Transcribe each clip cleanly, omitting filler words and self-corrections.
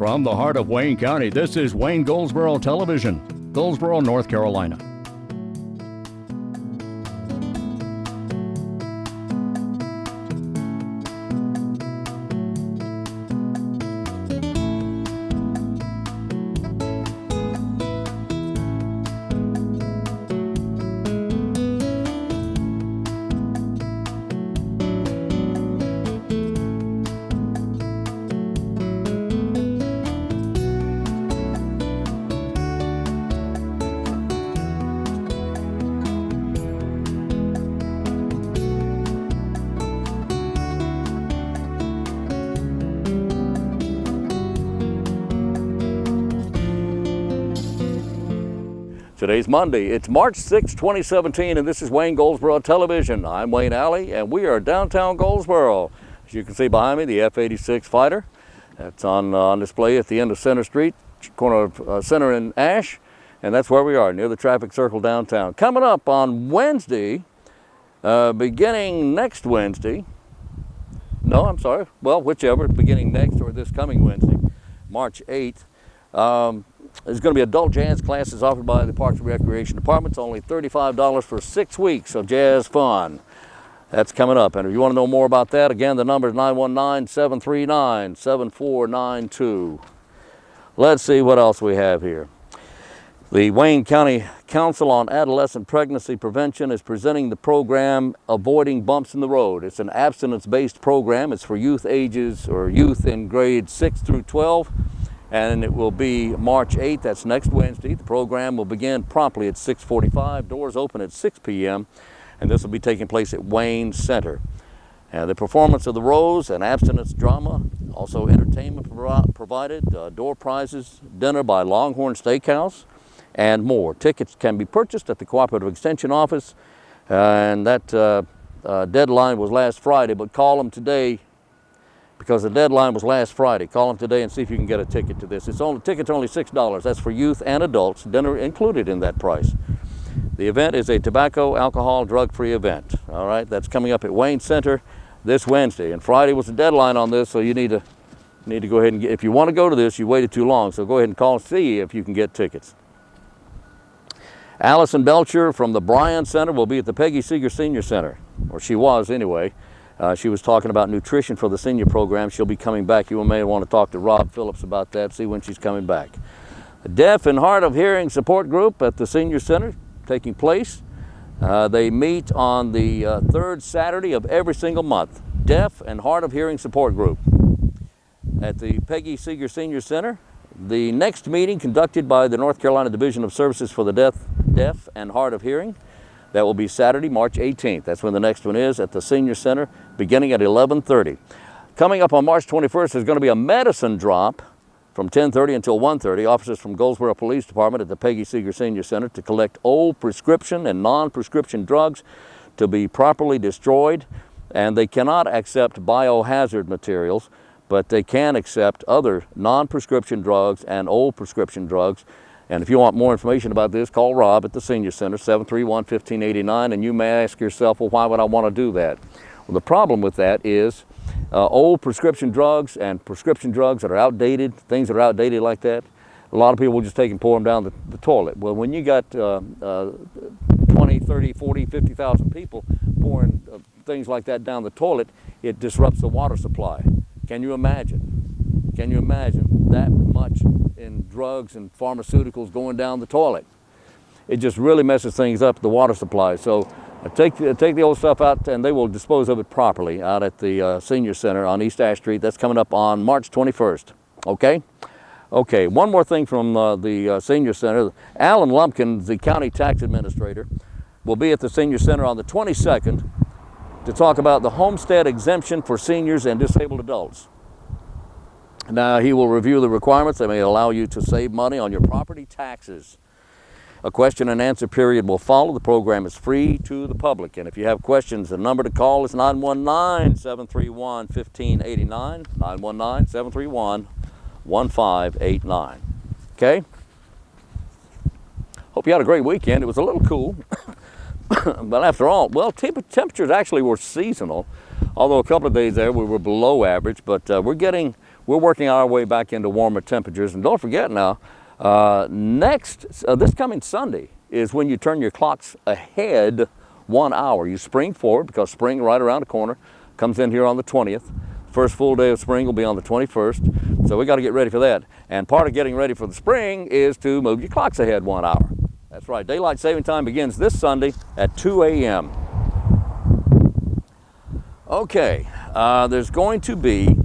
From the heart of Wayne County, this is Wayne Goldsboro Television, Goldsboro, North Carolina. Today's Monday. It's March 6, 2017, and this is Wayne Goldsboro Television. I'm Wayne Alley, and we are downtown Goldsboro. As you can see behind me, the F-86 fighter. That's on display at the end of Center Street, corner of Center and Ash, and that's where we are, near the traffic circle downtown. Coming up on Wednesday, beginning next Wednesday, no, I'm sorry, well, whichever, beginning next or this coming Wednesday, March 8th, there's going to be adult jazz classes offered by the Parks and Recreation Department. It's only $35 for 6 weeks of jazz fun. That's coming up. And if you want to know more about that, again, the number is 919-739-7492. Let's see what else we have here. The Wayne County Council on Adolescent Pregnancy Prevention is presenting the program Avoiding Bumps in the Road. It's an abstinence-based program. It's for youth in grades 6 through 12. And it will be March 8th, that's next Wednesday. The program will begin promptly at 6:45, doors open at 6 p.m., and this will be taking place at Wayne Center. The performance of the Rose, an abstinence drama, also entertainment provided, door prizes, dinner by Longhorn Steakhouse, and more. Tickets can be purchased at the Cooperative Extension Office, and that deadline was last Friday, but call them today, because the deadline was last Friday. Call them today and see if you can get a ticket to this. Ticket's only $6. That's for youth and adults, dinner included in that price. The event is a tobacco, alcohol, drug-free event. All right, that's coming up at Wayne Center this Wednesday. And Friday was the deadline on this, so you need to go ahead and get, if you want to go to this, you waited too long, so go ahead and call and see if you can get tickets. Allison Belcher from the Bryan Center will be at the Peggy Seeger Senior Center, or she was anyway. She was talking about nutrition for the senior program. She'll be coming back. You may want to talk to Rob Phillips about that, see when she's coming back. The Deaf and Hard of Hearing Support Group at the Senior Center taking place. They meet on the third Saturday of every single month. Deaf and Hard of Hearing Support Group at the Peggy Seeger Senior Center. The next meeting conducted by the North Carolina Division of Services for the Deaf and Hard of Hearing. That will be Saturday, March 18th. That's when the next one is at the Senior Center, beginning at 11:30. Coming up on March 21st, there's going to be a medicine drop from 10:30 until 1:30. Officers from Goldsboro Police Department at the Peggy Seeger Senior Center to collect old prescription and non-prescription drugs to be properly destroyed. And they cannot accept biohazard materials, but they can accept other non-prescription drugs and old prescription drugs. And if you want more information about this, call Rob at the Senior Center, 731-1589, and you may ask yourself, well, why would I want to do that? Well, the problem with that is old prescription drugs and prescription drugs that are outdated, things that are outdated like that, a lot of people will just take and pour them down the toilet. Well, when you got 20, 30, 40, 50,000 people pouring things like that down the toilet, it disrupts the water supply. Can you imagine? Can you imagine that much in drugs and pharmaceuticals going down the toilet? It just really messes things up, the water supply. So take the old stuff out, and they will dispose of it properly out at the Senior Center on East Ash Street. That's coming up on March 21st. Okay? Okay, one more thing from the Senior Center. Alan Lumpkin, the County Tax Administrator, will be at the Senior Center on the 22nd to talk about the homestead exemption for seniors and disabled adults. Now, he will review the requirements that may allow you to save money on your property taxes. A question and answer period will follow. The program is free to the public. And if you have questions, the number to call is 919-731-1589, 919-731-1589. Okay? Hope you had a great weekend. It was a little cool. But after all, well, temperatures actually were seasonal. Although a couple of days there we were below average, but we're getting we're working our way back into warmer temperatures. And don't forget now, this coming Sunday is when you turn your clocks ahead 1 hour. You spring forward because spring right around the corner comes in here on the 20th. First full day of spring will be on the 21st. So we got to get ready for that. And part of getting ready for the spring is to move your clocks ahead 1 hour. That's right. Daylight saving time begins this Sunday at 2 a.m. Okay, there's going to be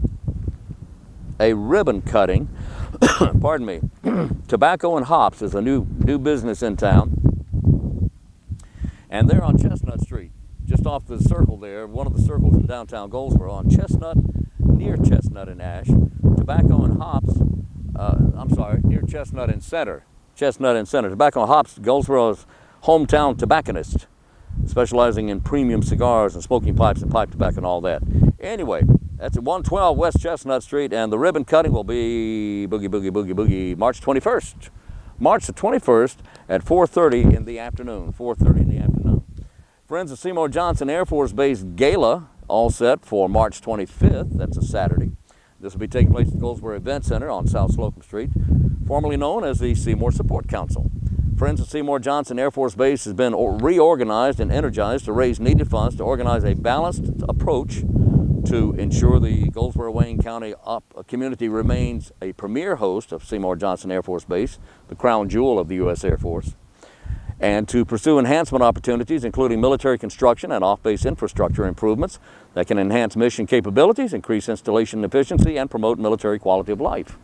a ribbon cutting. Pardon me. Tobacco and Hops is a new business in town. And they're on Chestnut Street, just off the circle there, one of the circles in downtown Goldsboro, on Chestnut, near Chestnut and Ash. Tobacco and Hops, near Chestnut and Center. Chestnut and Center. Tobacco and Hops, Goldsboro's hometown tobacconist, specializing in premium cigars and smoking pipes and pipe tobacco and all that. Anyway, that's at 112 West Chestnut Street, and the ribbon cutting will be March 21st. March the 21st at 4:30 in the afternoon. 4:30 in the afternoon. Friends of Seymour Johnson Air Force Base Gala, all set for March 25th. That's a Saturday. This will be taking place at the Goldsboro Event Center on South Slocum Street, formerly known as the Seymour Support Council. Friends of Seymour Johnson Air Force Base has been reorganized and energized to raise needed funds to organize a balanced approach to ensure the Goldsboro-Wayne County community remains a premier host of Seymour Johnson Air Force Base, the crown jewel of the U.S. Air Force, and to pursue enhancement opportunities, including military construction and off-base infrastructure improvements that can enhance mission capabilities, increase installation efficiency, and promote military quality of life.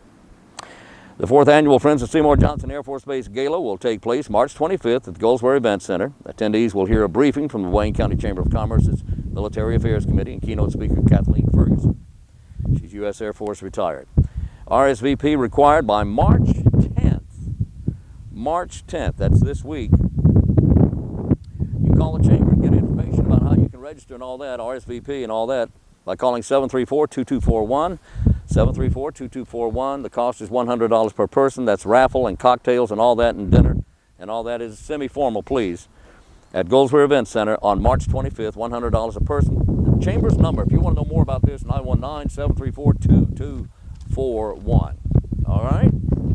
The 4th Annual Friends of Seymour Johnson Air Force Base Gala will take place March 25th at the Goldsboro Event Center. Attendees will hear a briefing from the Wayne County Chamber of Commerce's Military Affairs Committee and keynote speaker Kathleen Ferguson. She's U.S. Air Force retired. RSVP required by March 10th. March 10th, that's this week. You call the Chamber and get information about how you can register and all that, RSVP and all that, by calling 734-2241. 734-2241. The cost is $100 per person. That's raffle and cocktails and all that and dinner. And all that is semi-formal, please. At Goldsboro Event Center on March 25th, $100 a person. The Chamber's number, if you want to know more about this, 919-734-2241. All right?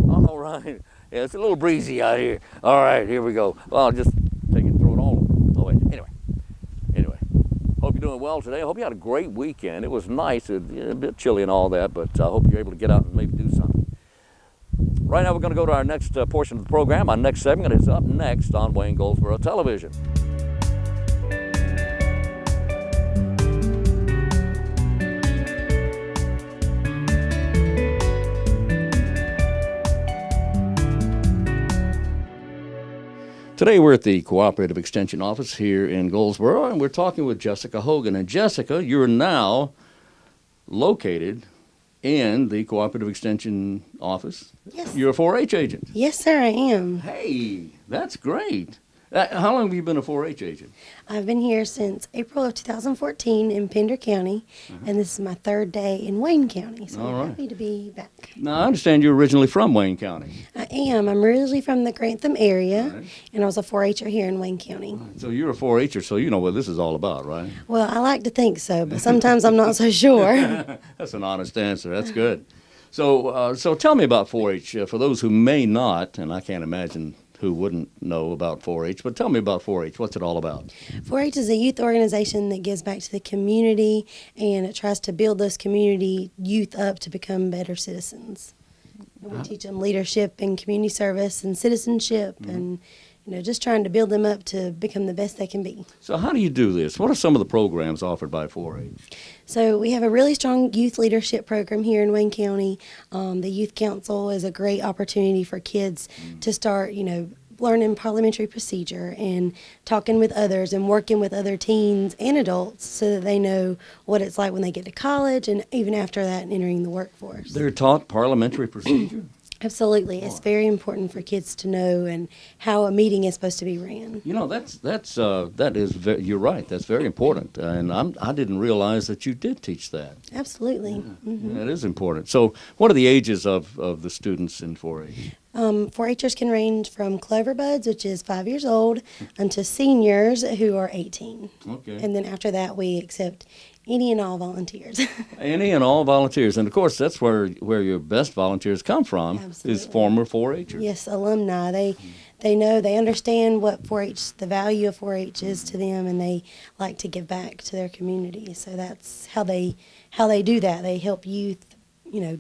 All right. Yeah, it's a little breezy out here. All right, here we go. Well, I'll just take it and throw it all away. Anyway. Hope you're doing well today. I hope you had a great weekend. It was nice, a bit chilly and all that, but I hope you're able to get out and maybe do something. Right now we're going to go to our next portion of the program. Our next segment is up next on Wayne Goldsboro Television. Today we're at the Cooperative Extension Office here in Goldsboro, and we're talking with Jessica Hogan. And Jessica, you're now located in the Cooperative Extension Office. Yes. You're a 4-H agent. Yes, sir, I am. Hey, that's great. How long have you been a 4-H agent? I've been here since April of 2014 in Pender County, and this is my 3rd day in Wayne County, so I'm happy to be back. Now, I understand you're originally from Wayne County. I am. I'm originally from the Grantham area, and I was a 4-H'er here in Wayne County. So you're a 4-H'er, so you know what this is all about, right? Well, I like to think so, but sometimes I'm not so sure. That's an honest answer. That's good. So tell me about 4-H. For those who may not, and I can't imagine who wouldn't know about 4-H, but tell me about 4-H. What's it all about? 4-H is a youth organization that gives back to the community, and it tries to build those community youth up to become better citizens. And we teach them leadership and community service and citizenship and just trying to build them up to become the best they can be. So how do you do this? What are some of the programs offered by 4-H? So we have a really strong youth leadership program here in Wayne County. The Youth Council is a great opportunity for kids to start, learning parliamentary procedure and talking with others and working with other teens and adults so that they know what it's like when they get to college and even after that entering the workforce. They're taught parliamentary procedure? Absolutely. It's very important for kids to know and how a meeting is supposed to be ran. You're right. That's very important. And I didn't realize that you did teach that. Absolutely. Yeah. That is important. So what are the ages of the students in 4-H? 4-Hers can range from clover buds, which is 5 years old, unto seniors who are 18. Okay. And then after that, we accept any and all volunteers. Any and all volunteers. And, of course, that's where your best volunteers come from, is Absolutely. former 4-Hers. Yes, alumni. They know, they understand what 4-H, the value of 4-H is to them, and they like to give back to their community. So that's how they do that. They help youth,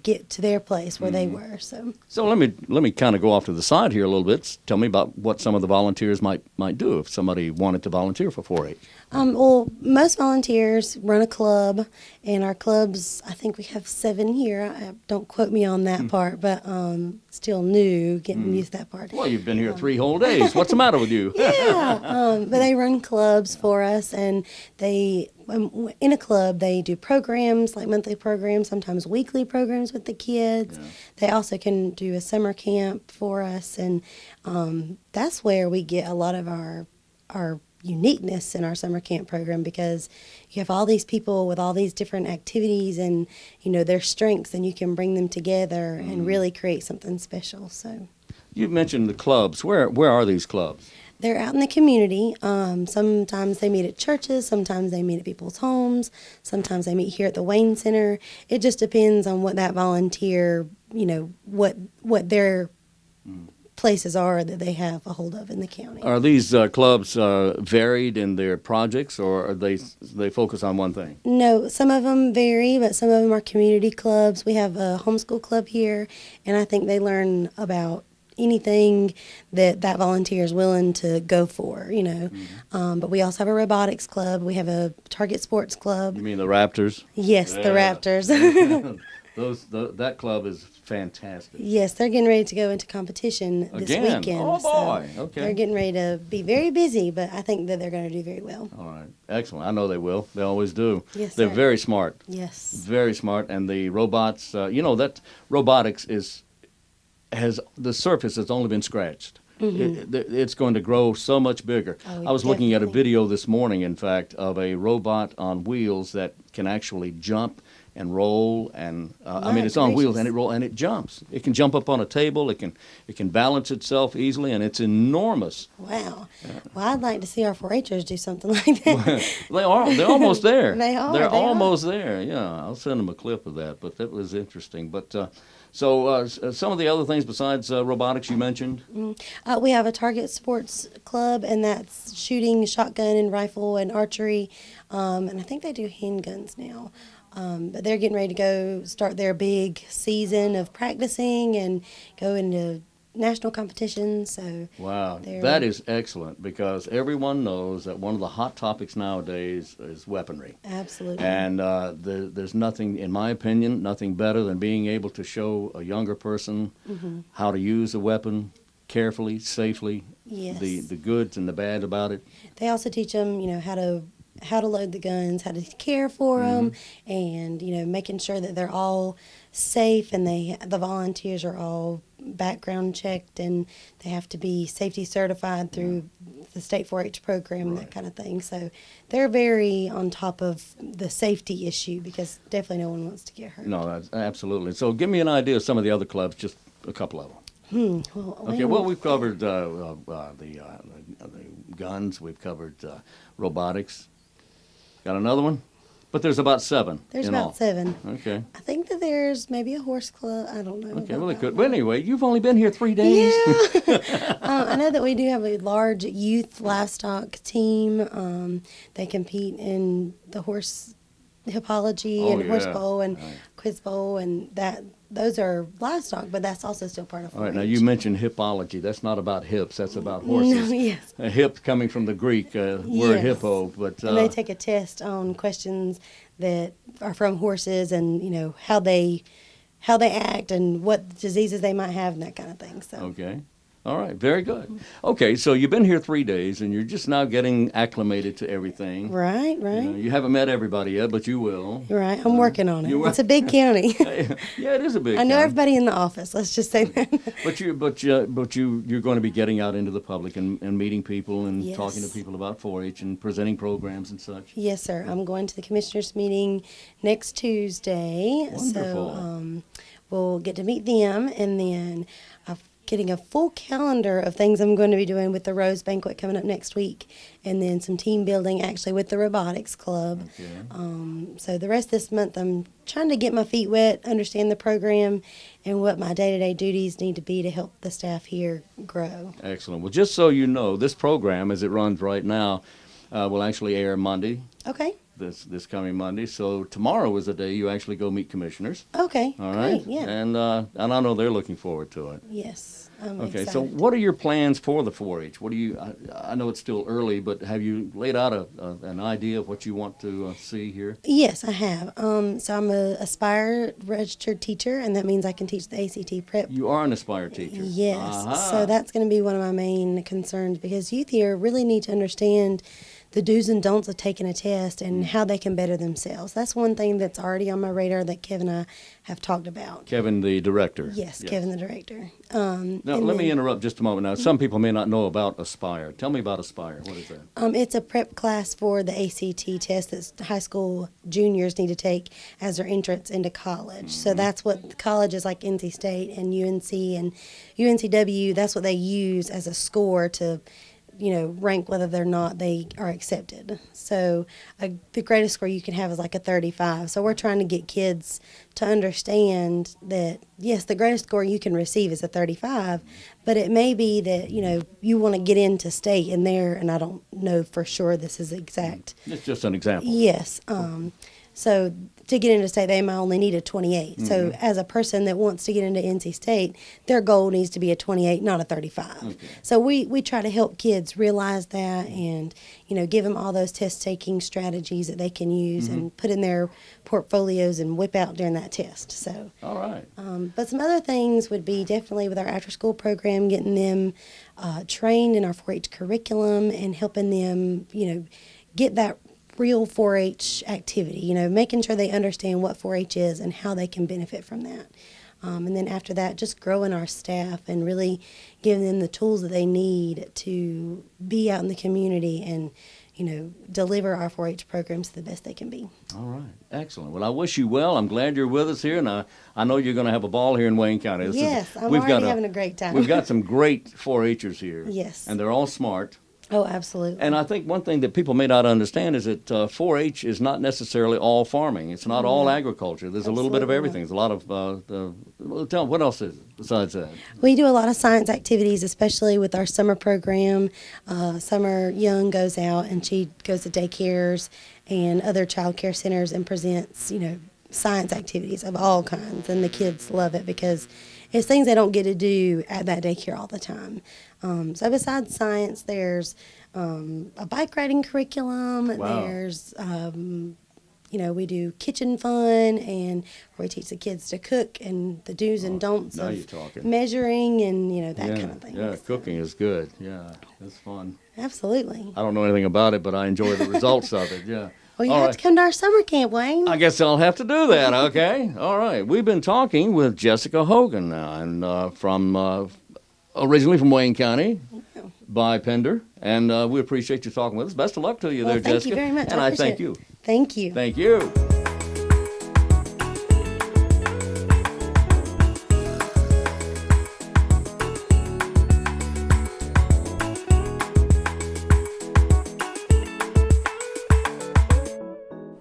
get to their place where they were. So let me kind of go off to the side here a little bit. Tell me about what some of the volunteers might do if somebody wanted to volunteer for 4-H. Well, most volunteers run a club, and our clubs, I think we have 7 here. Don't quote me on that part, but still new, getting used to that part. Well, you've been here 3 whole days. What's the matter with you? Yeah, but they run clubs for us, and they in a club they do programs like monthly programs, sometimes weekly programs with the kids. Yeah. They also can do a summer camp for us, and that's where we get a lot of our uniqueness in our summer camp program, because you have all these people with all these different activities and their strengths, and you can bring them together and really create something special. So You mentioned the clubs. Where are these clubs? they're out in the community. Sometimes they meet at churches, sometimes they meet at people's homes, sometimes they meet here at the Wayne Center. It just depends on what that volunteer, what their places are that they have a hold of in the county. Are these clubs varied in their projects, or are they focus on one thing? No, some of them vary, but some of them are community clubs. We have a homeschool club here, and I think they learn about anything that volunteer is willing to go for, But we also have a robotics club. We have a Target Sports Club. You mean the Raptors? Yes, the Yeah. Raptors. That club is fantastic. Yes, they're getting ready to go into competition this Again? weekend. Oh, boy. So Okay. they're getting ready to be very busy, but I think that they're going to do very well. All right. Excellent. I know they will. They always do. Yes, They're sir. very smart. Yes. Very smart. And the robots, that robotics the surface has only been scratched. It's going to grow so much bigger. Oh, I was looking at a definitely. video this morning, in fact, of a robot on wheels that can actually jump and roll, and My it's on wheels gracious. and it jumps. It can jump up on a table. It can balance itself easily, and it's enormous. Wow. Well, I'd like to see our 4-Hers do something like that. They're almost there. They are, They're they are. almost there. Yeah, I'll send them a clip of that. But that was interesting. But some of the other things besides robotics you mentioned. We have a Target Sports Club, and that's shooting, shotgun, and rifle, and archery. And I think they do handguns now. But they're getting ready to go start their big season of practicing and go into national competitions. So Wow, they're- that is excellent, because everyone knows that one of the hot topics nowadays is weaponry. absolutely. And there's nothing, in my opinion, nothing better than being able to show a younger person how to use a weapon carefully, safely, Yes. the goods and the bad about it. They also teach them, how to load the guns, how to care for them, and making sure that they're all safe, and the volunteers are all background checked, and they have to be safety certified through the state 4-H program, that kind of thing. So they're very on top of the safety issue, because definitely no one wants to get hurt. No, that's absolutely. So give me an idea of some of the other clubs, just a couple of them. Okay, well, we've covered the guns. We've covered robotics. Got another one? But there's about 7 There's in about all. 7. Okay. I think that there's maybe a horse club. I don't know. Okay, about well, it that could. one. Well, anyway, you've only been here 3 days. Yeah. I know that we do have a large youth livestock team. They compete in the horse hippology Oh, and horse yeah. bowl and Right. quiz bowl, and those are livestock, but that's also still part of 4-H. All right, now you mentioned hippology. That's not about hips. That's about horses. No, yes. A hip coming from the Greek word Yes. hippo. But And they take a test on questions that are from horses, and how they act and what diseases they might have and that kind of thing. So Okay. All right, very good. Okay, so you've been here 3 days, and you're just now getting acclimated to everything. right. You haven't met everybody yet, but you will. You're right. I'm working on it. you It's a big county. Yeah, it is a big. I know town. everybody in the office. Let's just say that. You're going to be getting out into the public and meeting people and Yes. talking to people about 4-H and presenting programs and such. Yes, sir. I'm going to the commissioners' meeting next Tuesday. Wonderful. So we'll get to meet them, and then I've getting a full calendar of things I'm going to be doing with the Rose Banquet coming up next week, and then some team building actually with the Robotics Club. Okay. So the rest of this month I'm trying to get my feet wet, understand the program, and what my day-to-day duties need to be to help the staff here grow. Excellent. Well, just so you know, this program, as it runs right now, will actually air Monday, Okay. this coming Monday. So tomorrow is the day you actually go meet commissioners. Okay. All right. Great. Yeah. And I know they're looking forward to it. Yes. I'm Okay. excited. So what are your plans for the 4-H? What do you? I know it's still early, but have you laid out an idea of what you want to see here? Yes, I have. So I'm a Aspire registered teacher, and that means I can teach the ACT prep. You are an Aspire teacher. Yes. Aha. So that's going to be one of my main concerns, because youth here really need to understand the do's and don'ts of taking a test and how they can better themselves. That's one thing that's already on my radar that Kevin and I have talked about. Kevin, the director. Yes, Kevin, the director. Now, let me interrupt just a moment. Now, some people may not know about Aspire. Tell me about Aspire. What is that? It's a prep class for the ACT test that high school juniors need to take as their entrance into college. So that's what colleges like NC State and UNC and UNCW, that's what they use as a score to rank whether or not they are accepted. So the greatest score you can have is like a 35. So we're trying to get kids to understand that, yes, the greatest score you can receive is a 35, but it may be that, you want to get into state in there, and I don't know for sure this is exact. It's just an example. Yes. So to get into state, they might only need a 28. So as a person that wants to get into NC State, their goal needs to be a 28, not a 35. Okay. So we try to help kids realize that, and give them all those test-taking strategies that they can use and put in their portfolios and whip out during that test. So. All right. But some other things would be definitely with our after-school program, getting them trained in our 4-H curriculum and helping them, get that real 4-H activity, making sure they understand what 4-H is and how they can benefit from that. And then after that, just growing our staff and really giving them the tools that they need to be out in the community and, deliver our 4-H programs to the best they can be. All right. Excellent. Well, I wish you well. I'm glad you're with us here, and I know you're going to have a ball here in Wayne County. I'm already having a great time. We've got some great 4-Hers here. Yes. And they're all smart. Oh, absolutely. And I think one thing that people may not understand is that 4-H is not necessarily all farming. It's not all agriculture. There's a little bit of everything. There's a lot of, tell them, what else is it besides that? We do a lot of science activities, especially with our summer program. Summer Young goes out and she goes to daycares and other child care centers and presents, science activities of all kinds. And the kids love it because it's things they don't get to do at that daycare all the time. So besides science, there's a bike riding curriculum. Wow. There's, we do kitchen fun, and where we teach the kids to cook and the do's and don'ts now of you're talking. measuring and, that kind of thing. Yeah, cooking is good. Yeah, that's fun. Absolutely. I don't know anything about it, but I enjoy the results of it, yeah. Well, you All have right. to come to our summer camp, Wayne. I guess I'll have to do that, okay? All right. We've been talking with Jessica Hogan now, and from originally from Wayne County, by Pender, and we appreciate you talking with us. Best of luck to you there, thank Jessica. you very much. And I appreciate thank it. you. Thank you. Thank you.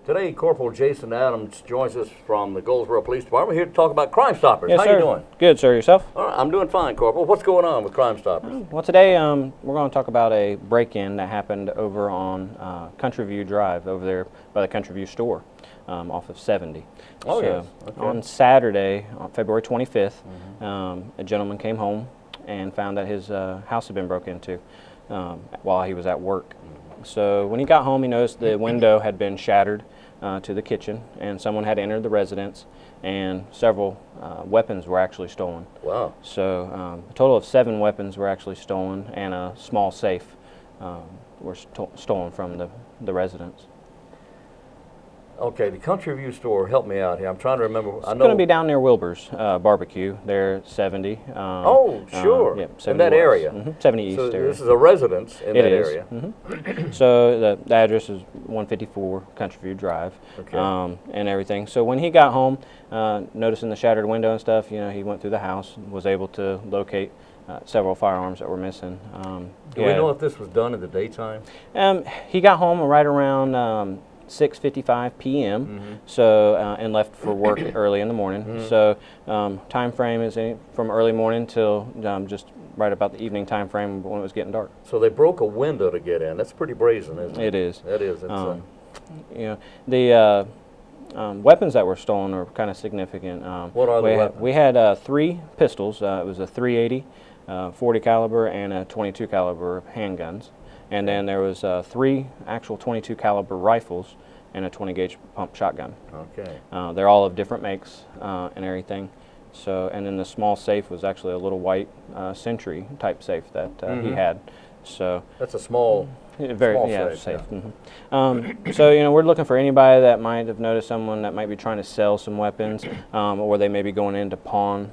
Today, Corporal Jason Adams joins us from the Goldsboro Police Department, here to talk about Crime Stoppers. Yes, How sir. you doing? Good, sir. Yourself? All right, I'm doing fine, Corporal. What's going on with Crime Stoppers? Well, today we're going to talk about a break-in that happened over on Country View Drive, over there by the Country View store, off of 70. Oh, so yes. Okay. On Saturday, on February 25th, a gentleman came home and found that his house had been broken into while he was at work. So when he got home, he noticed the window had been shattered to the kitchen, and someone had entered the residence, and several weapons were actually stolen. Wow. So a total of 7 weapons were actually stolen, and a small safe were stolen from the residence. Okay, the Country View store, help me out here. I'm trying to remember. It's going to be down near Wilbur's Barbecue. They're 70. Oh, sure. Yeah, in that area. 70 East so area. This is a residence in that area. So the address is 154 Country View Drive, Okay. and everything. So when he got home, noticing the shattered window and stuff, you know, he went through the house and was able to locate several firearms that were missing. Do we know if this was done in the daytime? He got home right around 6:55 p.m. So and left for work early in the morning. So time frame is from early morning till just right about the evening time frame when it was getting dark. So they broke a window to get in. That's pretty brazen, isn't it? It is. That is. It's, You know, the weapons that were stolen are kind of significant. What are the weapons? We had 3 pistols. It was a .380, 40 caliber, and a .22 caliber handguns. And then there was 3 actual .22 caliber rifles and a 20 gauge pump shotgun. Okay. They're all of different makes and everything. So, and then the small safe was actually a little white Century type safe that he had. So that's a small. Very, small yeah, safe. safe. Yeah. So, you know, we're looking for anybody that might have noticed someone that might be trying to sell some weapons, or they may be going in to pawn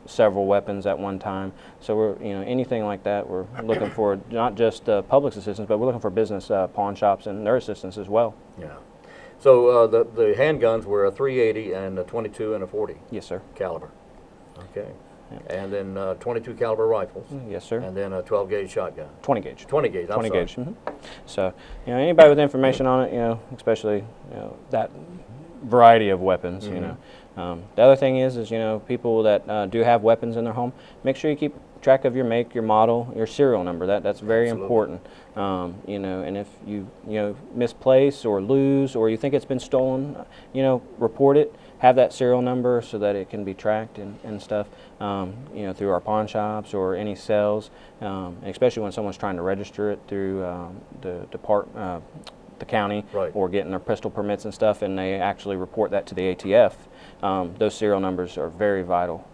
several weapons at one time. So we're, you know, anything like that, we're looking for not just public assistance, but we're looking for business pawn shops and their assistance as well. Yeah. So the handguns were a .380 and a .22 and a .40. Yes, sir. Caliber. Okay. And then .22 caliber rifles. Yes, sir. And then a 12 gauge shotgun. 20 gauge. 20 gauge. I'm 20 sorry. gauge. So, you know, anybody with information on it, you know, especially, you know, that variety of weapons, you know. The other thing is, you know, people that do have weapons in their home, make sure you keep track of your make, your model, your serial number. That's very important. You know, and if you misplace or lose, or you think it's been stolen, you know, report it. Have that serial number so that it can be tracked and stuff. You know, through our pawn shops or any sales, especially when someone's trying to register it through the county, right, or getting their pistol permits and stuff, and they actually report that to the ATF. Those serial numbers are very vital.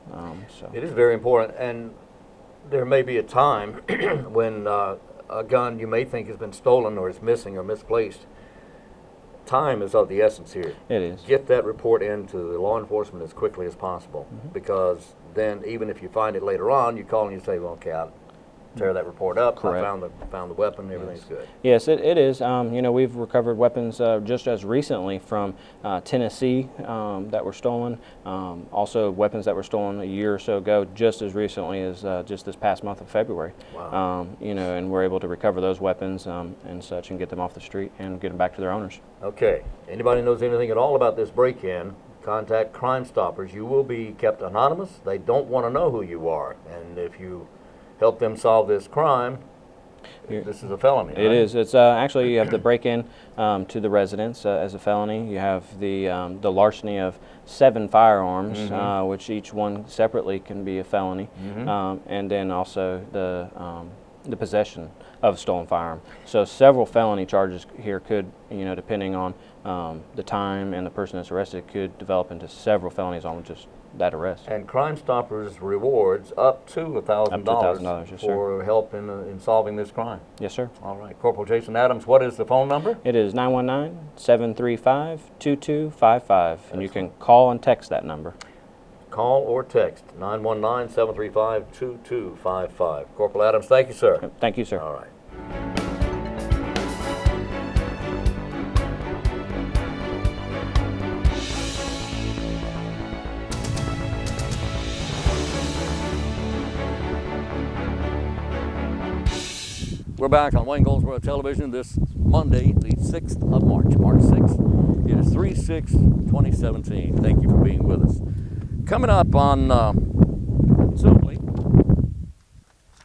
So it is very important, and there may be a time when a gun you may think has been stolen or is missing or misplaced. Time is of the essence here. It is. Get that report into the law enforcement as quickly as possible, because then even if you find it later on, you call and you say, well, okay, I'll tear that report up. Correct. I found the weapon. Everything's good. Yes, it is. You know, we've recovered weapons just as recently from Tennessee that were stolen. Also, weapons that were stolen a year or so ago, just as recently as just this past month of February. Wow. You know, and we're able to recover those weapons and such, and get them off the street and get them back to their owners. Okay. Anybody knows anything at all about this break-in, contact Crime Stoppers. You will be kept anonymous. They don't want to know who you are, and if you help them solve this crime, this is a felony. It is. It's actually, you have to break in to the residence as a felony. You have the larceny of 7 firearms, which each one separately can be a felony, and then also the possession of a stolen firearm. So several felony charges here could, you know, depending on the time and the person that's arrested, could develop into several felonies on just that arrest. And Crime Stoppers rewards up to $1,000 yes, for help in solving this crime. Yes, sir. All right. Corporal Jason Adams, what is the phone number? It is 919-735-2255, and you can call and text that number. Call or text 919-735-2255. Corporal Adams, thank you, sir. Thank you, sir. All right. We're back on Wayne Goldsboro Television this Monday, the 6th of March, March 6th. It is 3/6/2017. Thank you for being with us. Coming up on soonly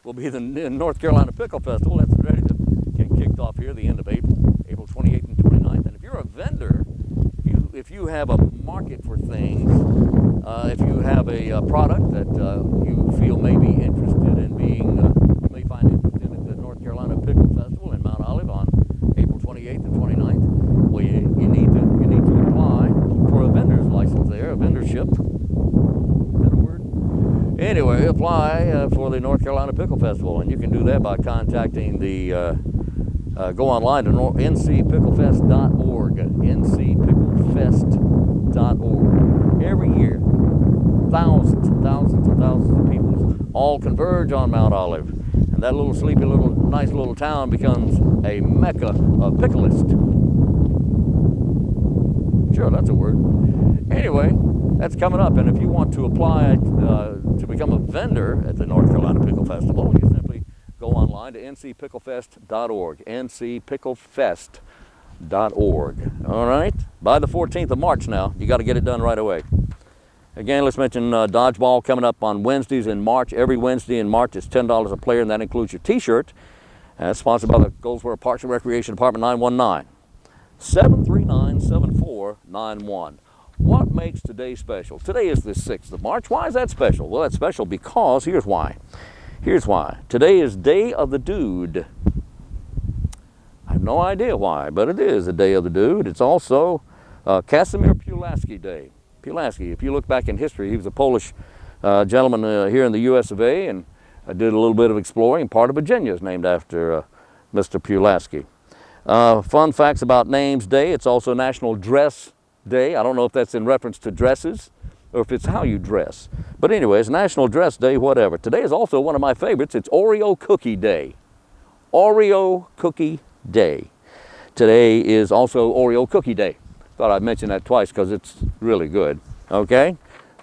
will be the North Carolina Pickle Festival. That's ready to get kicked off here the end of April, April 28th and 29th. And if you're a vendor, if you have a market for things, if you have a product that you feel may be interested in being, you may find interested in the North Carolina Pickle Festival in Mount Olive on April 28th and 29th, well, you need to apply for a vendor's license there, a vendorship. Is that a word? Anyway, apply for the North Carolina Pickle Festival, and you can do that by contacting the, go online to ncpicklefest.org, ncpicklefest.org. picklefest.org. Every year, thousands and thousands and thousands of people all converge on Mount Olive. And that little sleepy little, nice little town becomes a mecca of pickleists. Sure, that's a word. Anyway, that's coming up. And if you want to apply to become a vendor at the North Carolina Pickle Festival, you simply go online to ncpicklefest.org. ncpicklefest.org. All right? By the 14th of March now, you got to get it done right away. Again, let's mention dodgeball coming up on Wednesdays in March. Every Wednesday in March is $10 a player, and that includes your T-shirt. And it's sponsored by the Goldsboro Parks and Recreation Department, 919-739-7491. What makes today special? Today is the 6th of March. Why is that special? Well, that's special because here's why. Here's why. Today is Day of the Dude. I have no idea why, but it is the Day of the Dude. It's also Casimir Pulaski Day. Pulaski, if you look back in history, he was a Polish gentleman here in the US of A, and did a little bit of exploring. Part of Virginia is named after Mr. Pulaski. Fun facts about Names Day. It's also National Dress Day. I don't know if that's in reference to dresses or if it's how you dress. But anyway, it's National Dress Day, whatever. Today is also one of my favorites. It's Oreo Cookie Day. Oreo Cookie Day. Today is also Oreo Cookie Day. Thought I'd mention that twice because it's really good. Okay?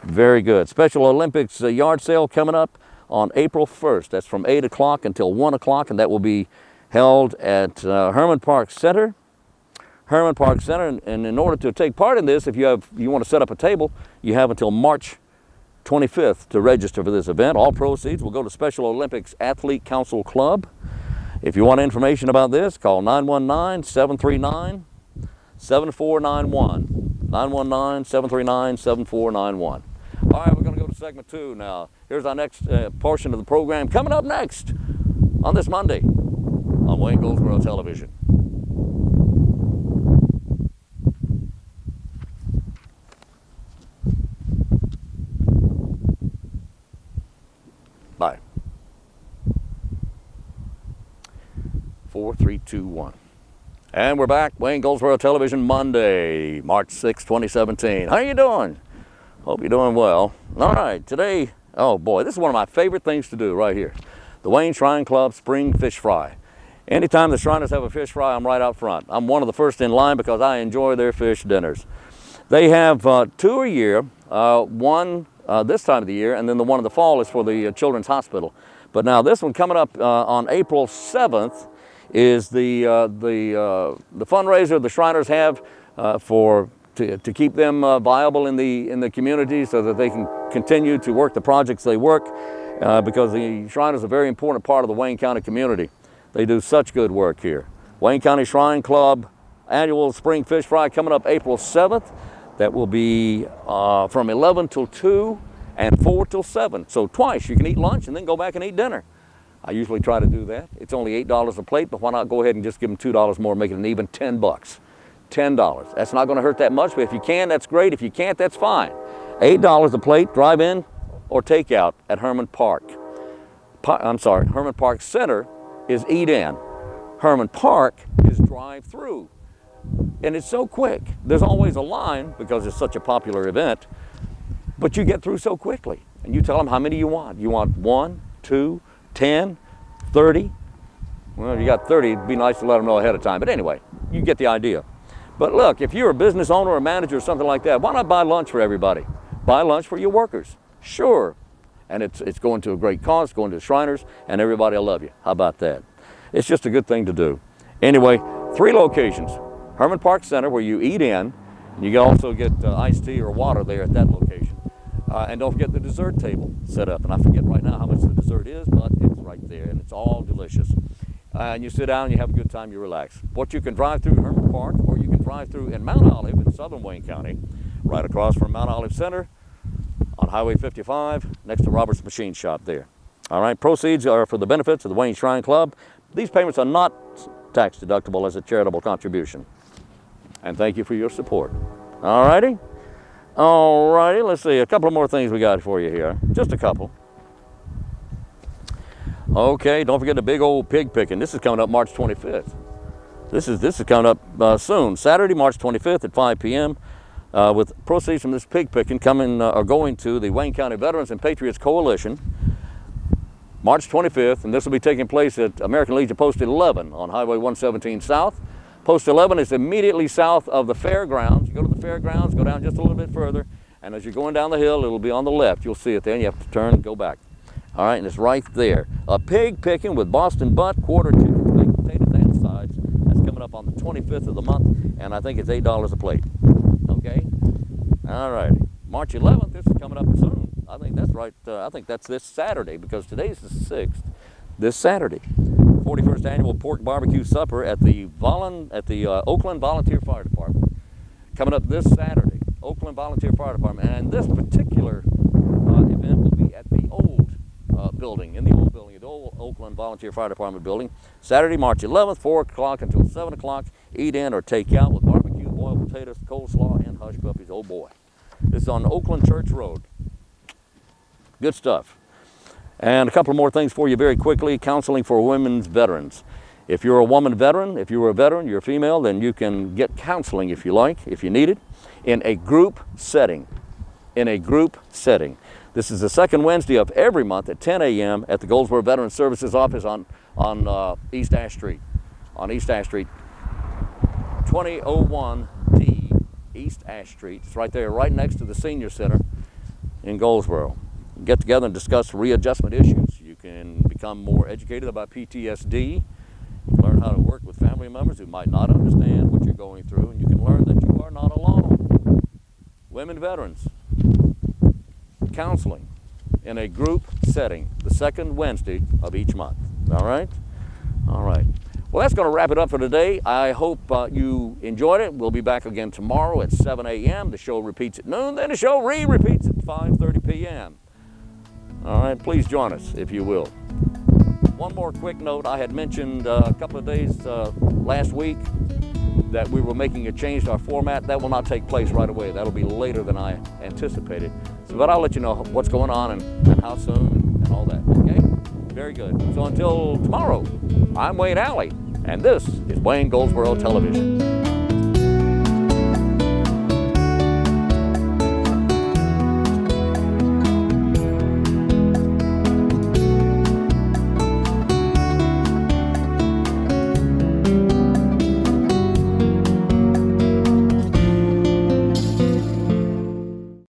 Very good. Special Olympics yard sale coming up on April 1st. That's from 8 o'clock until 1 o'clock, and that will be held at Herman Park Center. Herman Park Center, and in order to take part in this, if you want to set up a table, you have until March 25th to register for this event. All proceeds will go to Special Olympics Athlete Council Club. If you want information about this, call 919-739-7491. 919-739-7491. All right, we're going to go to segment 2 now. Here's our next portion of the program coming up next on this Monday on Wayne Goldsboro Television. Bye. 4, 3, 2, 1. And we're back, Wayne Goldsboro Television, Monday, March 6, 2017. How you doing? Hope you're doing well. All right, today, oh boy, this is one of my favorite things to do right here. The Wayne Shrine Club Spring Fish Fry. Anytime the Shriners have a fish fry, I'm right out front. I'm one of the first in line because I enjoy their fish dinners. They have 2 a year, one this time of the year, and then the one in the fall is for the Children's Hospital. But now this one coming up on April 7th is the fundraiser the Shriners have to keep them viable in the community so that they can continue to work the projects they work because the Shriners are a very important part of the Wayne County community. They do such good work here. Wayne County Shrine Club annual Spring Fish Fry coming up April 7th. That will be from 11 till 2 and 4 till 7. So twice you can eat lunch and then go back and eat dinner. I usually try to do that. It's only $8 a plate, but why not go ahead and just give them $2 more, make it an even 10 bucks. $10. That's not going to hurt that much, but if you can, that's great. If you can't, that's fine. $8 a plate, drive in or take out at Herman Park. Herman Park Center is eat in. Herman Park is drive through. And it's so quick. There's always a line because it's such a popular event, but you get through so quickly. And you tell them how many you want. You want 1, 2, 10, 30. Well, you got 30, it'd be nice to let them know ahead of time. But anyway, you get the idea. But look, if you're a business owner or manager or something like that, why not buy lunch for everybody? Buy lunch for your workers. Sure. And it's going to a great cause, going to the Shriners, and everybody will love you. How about that? It's just a good thing to do. Anyway, 3 locations. Herman Park Center, where you eat in. You can also get iced tea or water there at that location. And don't forget the dessert table set up. And I forget right now how much the dessert is, but it's right there, and it's all delicious. And you sit down, you have a good time, you relax. But you can drive through Herman Park, or you can drive through in Mount Olive in southern Wayne County, right across from Mount Olive Center on Highway 55, next to Robert's Machine Shop there. All right, proceeds are for the benefits of the Wayne Shrine Club. These payments are not tax deductible as a charitable contribution. And thank you for your support. All righty? All righty, let's see, a couple of more things we got for you here. Just a couple. Okay, don't forget the big old pig picking. This is coming up March 25th. This is coming up soon. Saturday, March 25th at 5 p.m. with proceeds from this pig picking coming or going to the Wayne County Veterans and Patriots Coalition, March 25th, and this will be taking place at American Legion Post 11 on Highway 117 South. Post 11 is immediately south of the fairgrounds. You go to the fairgrounds, go down just a little bit further, and as you're going down the hill, it'll be on the left. You'll see it there, and you have to turn and go back. All right, and it's right there. A pig picking with Boston butt, quarter chickens, baked potatoes, and sides. That's coming up on the 25th of the month, and I think it's $8 a plate. Okay? All right. March 11th, this is coming up soon. I think that's right. I think that's this Saturday, because today's the 6th. This Saturday, 41st annual pork barbecue supper at the Oakland Volunteer Fire Department. Coming up this Saturday, Oakland Volunteer Fire Department, and this particular event will be at the old building, the old Oakland Volunteer Fire Department building. Saturday, March 11th, 4 o'clock until 7 o'clock. Eat in or take out with barbecue, boiled potatoes, coleslaw, and hush puppies. Oh boy. This is on Oakland Church Road. Good stuff. And a couple more things for you very quickly. Counseling for women's veterans. If you're a woman veteran, if you're a veteran, you're a female, then you can get counseling if you like, if you need it, in a group setting. In a group setting. This is the second Wednesday of every month at 10 a.m. at the Goldsboro Veteran Services office on East Ash Street. On East Ash Street. 2001D East Ash Street. It's right there, right next to the Senior Center in Goldsboro. Get together and discuss readjustment issues. You can become more educated about PTSD, learn how to work with family members who might not understand what you're going through, and you can learn that you are not alone. Women veterans, counseling in a group setting, the second Wednesday of each month. All right? All right. Well, that's going to wrap it up for today. I hope you enjoyed it. We'll be back again tomorrow at 7 a.m. The show repeats at noon, then the show repeats at 5:30 p.m. All right, please join us if you will. One more quick note. I had mentioned a couple of days last week that we were making a change to our format. That will not take place right away. That'll be later than I anticipated. So, but I'll let you know what's going on and how soon and all that, okay? Very good. So until tomorrow, I'm Wayne Alley, and this is Wayne Goldsboro Television.